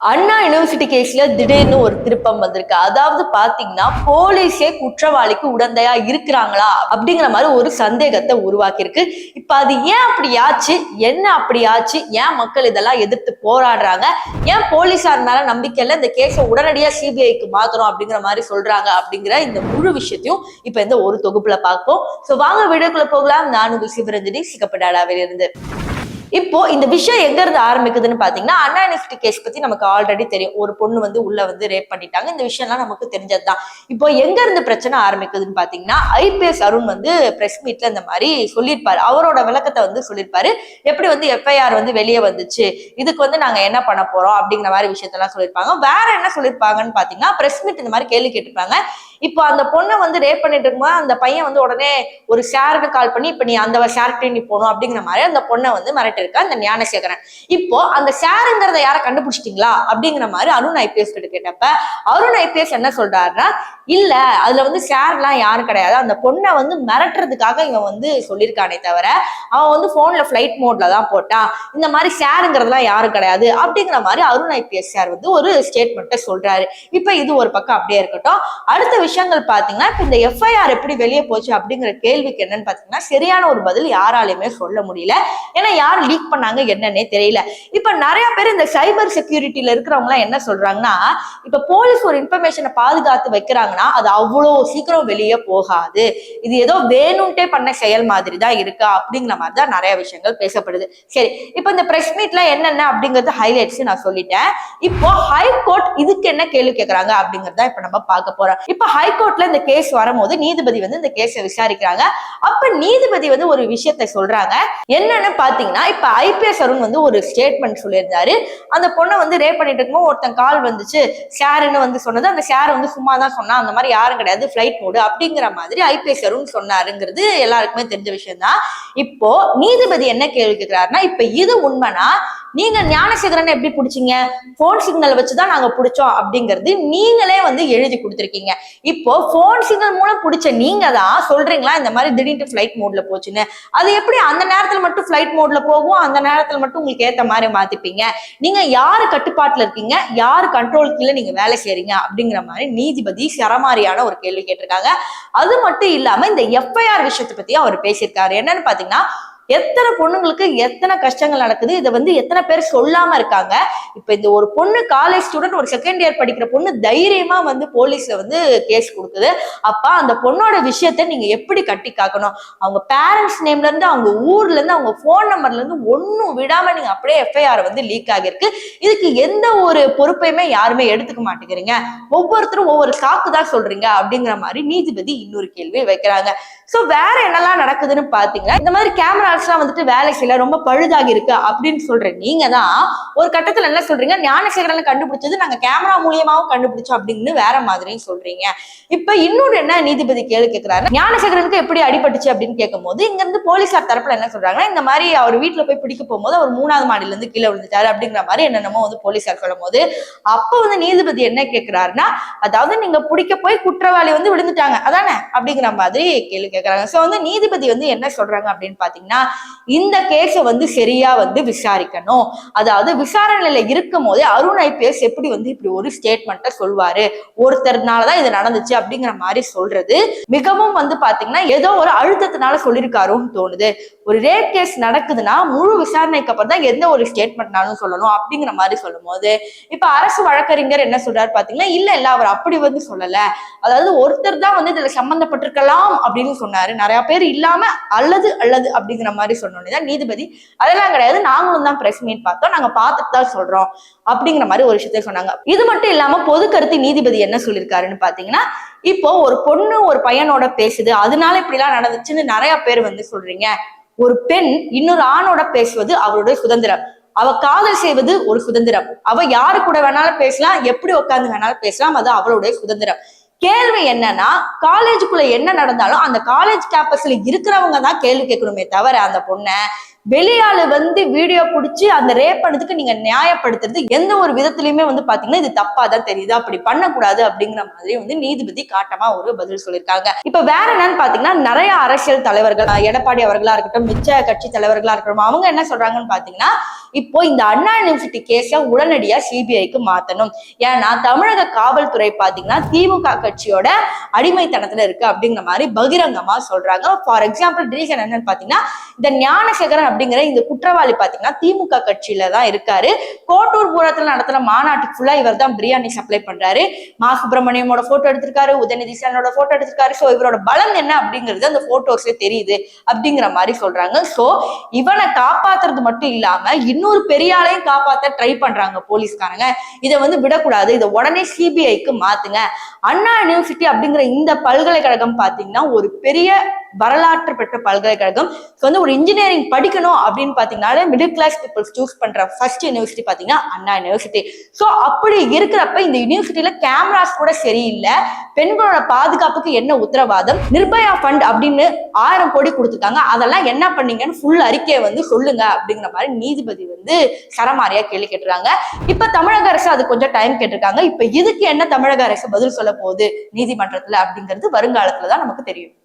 அண்ணா university கேஸ்ல திடீர்னு ஒரு திருப்பம் வந்திருக்கு. அதாவது பாத்தீங்கன்னா போலீஸே குற்றவாளிக்கு உடந்தையா இருக்கிறாங்களா அப்படிங்கிற மாதிரி ஒரு சந்தேகத்தை உருவாக்கி இருக்கு. இப்ப அது ஏன் அப்படி ஆச்சு, என்ன அப்படி ஆச்சு, ஏன் மக்கள் இதெல்லாம் எதிர்த்து போராடுறாங்க, ஏன் போலீஸார் மேல நம்பிக்கை இல்ல, இந்த கேஸை உடனடியா சிபிஐக்கு மாத்தணும் அப்படிங்கிற மாதிரி சொல்றாங்க அப்படிங்கிற இந்த முழு விஷயத்தையும் இப்ப இந்த ஒரு தொகுப்புல பார்ப்போம். சோ வாங்க வீடியோக்குள்ள போகலாம். நான் உங்கள் சிவரஞ்சனி, சிகப்படாடாவில் இருந்து. இப்போ இந்த விஷயம் எங்க இருந்து ஆரம்பிக்குதுன்னு பாத்தீங்கன்னா, அண்ணா யூனிவர்சிட்டி கேஸ் பத்தி நமக்கு ஆல்ரெடி தெரியும். ஒரு பொண்ணு உள்ள ரேப் பண்ணிட்டாங்க. இந்த விஷயம் எல்லாம் நமக்கு தெரிஞ்சதுதான். இப்போ எங்க இருந்து பிரச்சனை ஆரம்பிக்குதுன்னு பாத்தீங்கன்னா, ஐபிஎஸ் அருண் பிரஸ் மீட்ல இந்த மாதிரி சொல்லியிருப்பாரு. அவரோட விளக்கத்தை சொல்லியிருப்பாரு. எப்படி எஃப்ஐஆர் வெளியே வந்துச்சு, இதுக்கு நாங்க என்ன பண்ண போறோம் அப்படிங்கிற மாதிரி விஷயத்தெல்லாம் சொல்லியிருப்பாங்க. வேற என்ன சொல்லியிருப்பாங்கன்னு பாத்தீங்கன்னா, பிரஸ் மீட் இந்த மாதிரி கேள்வி கேட்டிருப்பாங்க. இப்போ அந்த பொண்ணை ரேப் பண்ணிட்டு இருக்கும்போது அந்த பையன் உடனே ஒரு ஷேருக்கு கால் பண்ணி, இப்ப நீ அந்த ஷேருக்கு நீ போகணும் அப்படிங்கிற மாதிரி அந்த பொண்ணை மிரட்டி இருக்கா அந்த ஞானசேகரன். இப்போ அந்த ஷேருங்கிறத யார கண்டுபிடிச்சிட்டீங்களா அப்படிங்கிற மாதிரி அருண் ஐபிஎஸ் கிட்ட கேட்டப்ப அருண் ஐபிஎஸ் என்ன சொல்றாருன்னா, இல்ல அதுல ஷேர் எல்லாம் யாரும் கிடையாது, அந்த பொண்ணை மிரட்டுறதுக்காக இவன் சொல்லியிருக்கானே தவிர அவன் போன்ல பிளைட் மோட்ல தான் போட்டான், இந்த மாதிரி ஷேருங்கிறதுலாம் யாரும் கிடையாது அப்படிங்கிற மாதிரி அருண் ஐபிஎஸ் சார் ஒரு ஸ்டேட்மெண்ட்டை சொல்றாரு. இப்ப இது ஒரு பக்கம் அப்படியே இருக்கட்டும். அடுத்த விஷயங்கள் பாத்தீங்கன்னா, இப்ப இந்த எஃப்ஐஆர் எப்படி வெளியே போச்சு அப்படிங்கிற கேள்விக்கு என்னன்னு பாத்தீங்கன்னா, சரியான ஒரு பதில் யாராலையுமே சொல்ல முடியல. ஏன்னா யார் லீக் பண்ணாங்க என்னன்னே தெரியல. இப்ப நிறைய பேர் இந்த சைபர் செக்யூரிட்டியில இருக்கிறவங்க எல்லாம் என்ன சொல்றாங்கன்னா, இப்ப போலீஸ் ஒரு இன்ஃபர்மேஷனை பாதுகாத்து வைக்கிறாங்கன்னா அது அவ்வளவு சீக்கிரம் வெளியே போகாது, இது ஏதோ வேணும்ட்டே பண்ண செயல் மாதிரி தான் இருக்கா அப்படிங்கிற மாதிரி தான் நிறைய விஷயங்கள் பேசப்படுது. சரி, இப்ப இந்த பிரஸ் மீட்ல என்னென்ன அப்படிங்கறது ஹைலைட்ஸ் நான் சொல்லிட்டேன். இப்போ ஹைகோர்ட் இதுக்கு என்ன கேள்வி கேட்கறாங்க அப்படிங்கறத இப்ப நம்ம பார்க்க போறோம். இப்ப ஹைகோர்ட்ல இந்த கேஸ் வரும்போது நீதிபதி இந்த கேஸை விசாரிக்கிறாங்க. அப்ப நீதிபதி ஒரு விஷயத்தை சொல்றாங்க. என்னன்னு பாத்தீங்கன்னா, இப்ப ஐபிஎஸ் அருண் ஒரு ஸ்டேட்மெண்ட் சொல்லியிருந்தாரு. அந்த பொண்ணை ரேப் பண்ணிட்டு இருக்கும்போது ஒருத்தன் கால் வந்துச்சு, ஷேர்னு சொன்னது, அந்த ஷேர் சும்மா தான் சொன்னா, அந்த மாதிரி யாரும் கிடையாது, பிளைட் மோடு அப்படிங்கிற மாதிரி ஐபிஎஸ் அருண் சொன்னாருங்கிறது எல்லாருக்குமே தெரிஞ்ச விஷயம் தான். இப்போ நீதிபதி என்ன கேள்வி கேட்கிறாருன்னா, இப்ப இது உண்மைனா நீங்க ஞானசேகரன் எப்படி பிடிச்சீங்க, போன் சிக்னல் வச்சுதான் நாங்க பிடிச்சோம் அப்படிங்கிறது நீங்களே எழுதி கொடுத்திருக்கீங்க. இப்போ போன் சிக்னல் மூலம் பிடிச்ச நீங்க தான் சொல்றீங்களா இந்த மாதிரி திடீர்னு பிளைட் மோட்ல போச்சுன்னு, அது எப்படி அந்த நேரத்துல மட்டும் பிளைட் மோட்ல போகும், அந்த நேரத்துல மட்டும் உங்களுக்கு ஏத்த மாதிரி மாத்திப்பீங்க, நீங்க யாரு கட்டுப்பாட்டுல இருக்கீங்க, யாரு கண்ட்ரோல் கீழே நீங்க வேலை செய்றீங்க அப்படிங்கிற மாதிரி நீதிபதி சரமாரியான ஒரு கேள்வி கேட்டிருக்காங்க. அது மட்டும் இல்லாம இந்த எஃப்ஐஆர் விஷயத்தை பத்தி அவர் பேசியிருக்காரு. என்னன்னு பாத்தீங்கன்னா, எத்தனை பொண்ணுங்களுக்கு எத்தனை கஷ்டங்கள் நடக்குது, இதை எத்தனை பேர் சொல்லாம இருக்காங்க. இப்ப இந்த ஒரு பொண்ணு காலேஜ் ஸ்டூடெண்ட், ஒரு செகண்ட் இயர் படிக்கிற பொண்ணு தைரியமா போலீஸ்ல கேஸ் கொடுக்குது. அப்ப அந்த பொண்ணோட விஷயத்த நீங்க எப்படி கட்டி காக்கணும், அவங்க பேரண்ட்ஸ் நேம்ல இருந்து, அவங்க ஊர்ல இருந்து, அவங்க போன் நம்பர்ல இருந்து ஒன்னும் விடாம நீங்க அப்படியே எஃப்ஐஆர் லீக் ஆகிருக்கு. இதுக்கு எந்த ஒரு பொறுப்பையுமே யாருமே எடுத்துக்க மாட்டேங்கிறீங்க, ஒவ்வொருத்தரும் ஒவ்வொரு சாக்கு தான் சொல்றீங்க அப்படிங்கிற மாதிரி நீதிபதி இன்னொரு கேள்வி வைக்கிறாங்க. சோ வேற என்னெல்லாம் நடக்குதுன்னு பாத்தீங்கன்னா, இந்த மாதிரி கேமராஸ் எல்லாம் வேலை செய்யல, ரொம்ப பழுதாகி இருக்கு அப்படின்னு சொல்ற நீங்க தான் ஒரு கட்டத்துல என்ன சொல்றீங்க, ஞானசேகரனை கண்டுபிடிச்சது நாங்க கேமரா மூலியமாவும் கண்டுபிடிச்சோம் அப்படின்னு வேற மாதிரியும் சொல்றீங்க. இப்ப இன்னொரு என்ன நீதிபதி கேள்வி கேட்கிறாரு, ஞானசேகரனுக்கு எப்படி அடிபட்டுச்சு அப்படின்னு கேட்கும் போது இங்க இருந்து போலீசார் தரப்புல என்ன சொல்றாங்கன்னா, இந்த மாதிரி அவர் வீட்டுல போய் பிடிக்க போகும்போது அவர் 3வது மாடியில இருந்து கீழே விழுந்துட்டாரு அப்படிங்கிற மாதிரி என்னென்னமோ போலீசார் சொல்லும் போது, அப்ப நீதிபதி என்ன கேட்கிறாருன்னா, அதாவது நீங்க பிடிக்க போய் குற்றவாளி விழுந்துட்டாங்க அதானே அப்படிங்கிற மாதிரி கேள்வி கேட்கறாங்க. சோ நீதிபதி என்ன சொல்றாங்க அப்படின்னு பாத்தீங்கன்னா, இந்த கேஸ சரியா விசாரிக்கணும். அதாவது விசாரணையில இருக்கும் போதே அருண் ஐபிஎஸ் எப்படி இப்படி ஒரு ஸ்டேட்மெண்ட்டை சொல்வாரு, ஒருத்தர்னாலதான் இது நடந்துச்சு அப்படிங்கிற மாதிரி சொல்றது மிகவும் பாத்தீங்கன்னா ஏதோ ஒரு அழுத்தத்தினால சொல்லியிருக்காருன்னு தோணுது. ஒரு ரேப் கேஸ் நடக்குதுன்னா முழு விசாரணைக்கு அப்புறம் தான் எந்த ஒரு ஸ்டேட்மெண்ட்னாலும் சொல்லணும் அப்படிங்கிற மாதிரி சொல்லும் போது, இப்ப அரசு வழக்கறிஞர் என்ன சொல்றாரு பாத்தீங்கன்னா, இல்ல அவர் அப்படி சொல்லல, அதாவது ஒருத்தர் தான் இதுல சம்பந்தப்பட்டிருக்கலாம் அப்படின்னு சொன்னாரு, நிறைய பேர் இல்லாம அல்லது அல்லது அப்படிங்கிற மாதிரி சொன்னோன்னேதான் நீதிபதி அதெல்லாம் கிடையாது, நாங்களும் தான் பிரஸ் மீட் பார்த்தோம், நாங்க பார்த்துட்டு தான் சொல்றோம் அப்படிங்கிற மாதிரி ஒரு விஷயத்த சொன்னாங்க. இது மட்டும் இல்லாம பொது கருத்து நீதிபதி என்ன சொல்லியிருக்காருன்னு பாத்தீங்கன்னா, இப்போ ஒரு பொண்ணு ஒரு பையனோட பேசுது, அதனால இப்படி எல்லாம் நடந்துச்சுன்னு நிறைய பேர் சொல்றீங்க. ஒரு பெண் இன்னொரு ஆணோட பேசுவது அவருடைய சுதந்திரம், அவ காதல் செய்வது ஒரு சுதந்திரம், அவ யாரு கூட வேணாலும் பேசலாம், எப்படி உட்கார்ந்து வேணாலும் பேசலாம், அது அவளுடைய சுதந்திரம். கேள்வி என்னன்னா, காலேஜுக்குள்ள என்ன நடந்தாலும் அந்த காலேஜ் கேம்பஸ்ல இருக்கிறவங்க தான் கேள்வி கேட்கணுமே தவிர அந்த பொண்ணை வெளியாளு வீடியோ பிடிச்சி அந்த ரேப் பண்ணதுக்கு நீங்க நியாயப்படுத்துறது எந்த ஒரு விதத்திலயுமே பாத்தீங்கன்னா இது தப்பாதான் தெரியுது, அப்படி பண்ணக்கூடாது அப்படிங்கிற மாதிரி நீதிபதி காட்டமா ஒரு பதில் சொல்லியிருக்காங்க. இப்ப வேற என்னன்னு பாத்தீங்கன்னா, நிறைய அரசியல் தலைவர்கள், எடப்பாடி அவர்களா இருக்கட்டும், மிச்ச கட்சி தலைவர்களா இருக்கட்டும், அவங்க என்ன சொல்றாங்கன்னு பாத்தீங்கன்னா, இப்போ இந்த அண்ணா யூனிவர்சிட்டி கேஸ உடனடியா சிபிஐக்கு மாத்தணும். ஏன்னா தமிழக காவல்துறை பாத்தீங்கன்னா திமுக கட்சியோட அடிமைத்தனத்துல இருக்கு அப்படிங்கிற மாதிரி பகிரங்கமா சொல்றாங்க. ஃபார் எக்ஸாம்பிள் ரீசன் என்னன்னு பாத்தீங்கன்னா, இந்த ஞானசேகரன் அப்படிங்கிற இந்த குற்றவாளி பாத்தீங்கன்னா திமுக கட்சியில தான் இருக்காரு. கோட்டூர் பூரத்துல நடத்துற மாநாட்டுக்கு ஃபுல்லா இவர் தான் பிரியாணி சப்ளை பண்றாரு. மா சுப்பிரமணியமோட போட்டோ எடுத்திருக்காரு, உதயநிதி ஸ்டாலினோட போட்டோ எடுத்திருக்காரு. சோ இவரோட பலம் என்ன அப்படிங்கிறது அந்த போட்டோஸ்ல தெரியுது அப்படிங்கிற மாதிரி சொல்றாங்க. சோ இவனை காப்பாத்துறது மட்டும் இல்லாம இன்னொரு பெரிய ஆளையும் காப்பாத்த ட்ரை பண்றாங்க போலீஸ்காரங்க. இதை விடக்கூடாது, இதை உடனே சிபிஐக்கு மாத்துங்க. அண்ணா யூனிவர்சிட்டி அப்படிங்கிற இந்த பல்கலைக்கழகம் பாத்தீங்கன்னா ஒரு பெரிய வரலாற்று பெற்ற பல்கலைக்கழகம். ஒரு இன்ஜினியரிங் படிக்கணும் அப்படின்னு பாத்தீங்கன்னா மிடில் கிளாஸ் பீப்புள்ஸ் சூஸ் பண்ற ஃபர்ஸ்ட் யூனிவர்சிட்டி பாத்தீங்கன்னா அண்ணா யூனிவர்சிட்டி. சோ அப்படி இருக்கிறப்ப இந்த யூனிவர்சிட்டியில கேமராஸ் கூட சரியில்லை. பெண்களோட பாதுகாப்புக்கு என்ன உத்தரவாதம்? நிர்பயா ஃபண்ட் அப்படின்னு 1000 கோடி கொடுத்துருக்காங்க, அதெல்லாம் என்ன பண்ணீங்கன்னு ஃபுல் அறிக்கையை சொல்லுங்க அப்படிங்கிற மாதிரி நீதிபதி சரமாரியா கேள்வி கேட்டுறாங்க. இப்ப தமிழக அரசு அது கொஞ்சம் டைம் கேட்டிருக்காங்க. இப்ப இதுக்கு என்ன தமிழக அரசு பதில் சொல்ல போகுது நீதிமன்றத்துல அப்படிங்கிறது வருங்காலத்துலதான் நமக்கு தெரியும்.